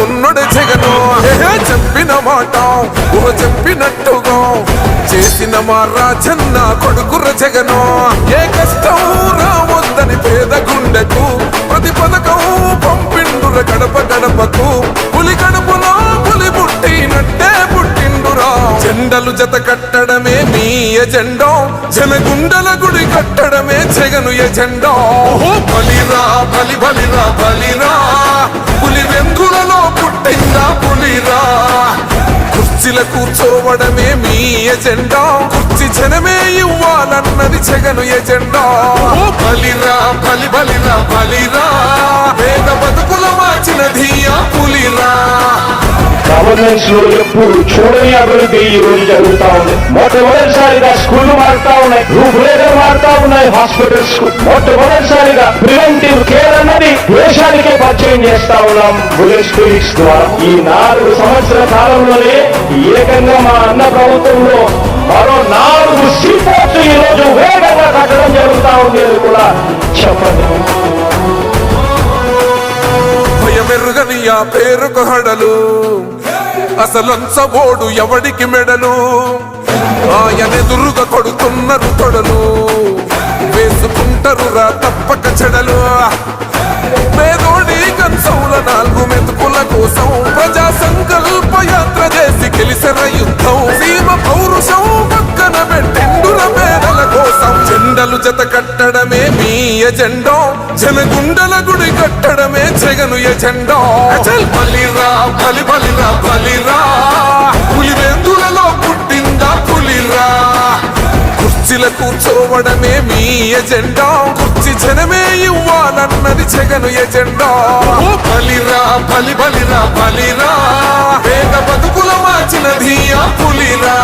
ఉన్నడు జగను. చెప్పిన మాట చెప్పినట్టుగా చేసిన మా రాజన్న కొడుకుర జగను. ఏ కష్టం రావద్దని పేద గుండెకు ప్రతి పథకం పంపిండుర గడప గడపకు. పులి గడపలో పులి పుట్టినట్టే పుట్టిండురా. జెండలు జత కట్టడమే మీ ఎజెండా, జనగుండల గుడి కట్టడమే జగను ఎజెండా. బలిరా బలి బలిరా బలిరా, పులి వెందులలో పుట్టిందా పులిరా. కుర్చీల కూర్చోవడమే మీ ఎజెండా, కుర్చీ జనమే ఇవ్వాలన్నది జగను ఎజెండా. బలిరా బలి బలిరా బలిరా, పేద బతుకుల మార్చినది ఆ పులిరా. గవర్నెన్స్ లో ఎప్పుడు చూడని అభివృద్ధి ఈ రోజు జరుగుతా ఉంది. మొట్టమొదటిసారిగా స్కూళ్లు మారుతా ఉన్నాయి, రూపురేఖలు మారుతా ఉన్నాయి. హాస్పిటల్స్ మొట్టమొదటిసారిగా ప్రివెంటివ్ కేర్ అన్నది దేశానికే పరిచయం చేస్తా ఉన్నాం బుల్లెట్ క్లినిక్స్ ద్వారా. ఈ 4 సంవత్సరాల కాలంలోనే ఏకంగా మా అన్న ప్రభుత్వంలో మరో 4 సీపోర్ట్స్ ఈ రోజు వేగంగా కట్టడం జరుగుతా ఉంది అని కూడా చెప్పండి. భయమెరుగని ఆ పేరుకు హడలు, అసలంచబోడు ఎవడికి మెడలు. ఆయనెదురుగా కొడుతున్నారు తొడలు, వేసుకుంటారు రా తప్పక చెడలు. పేదోడి కంచౌల 4 మెతుకుల కోసం ప్రజా సంకల్ప యాత్ర చేసి గెలిసిన యుద్ధం. సీమ పౌరుషం పక్కన పెట్టిండుల పేదల కోసం. జెండలు జత కట్టడమే మీ ఎజెండా, జనగుండల గుడి కట్టడమే జగను ఎజెండా. బలిరా బలి బలిరా బలిరా, పులి వెందులలో పుట్టిందా పులిరా. కుర్చీల కూర్చోవడమే మీ ఎజెండా, కుర్చీ జనమే ఇవ్వాలన్నది జగను ఎజెండా. బలిరా బలి బలిరా బలిరా, పేద బతుకుల మార్చినది ఆ పులిరా.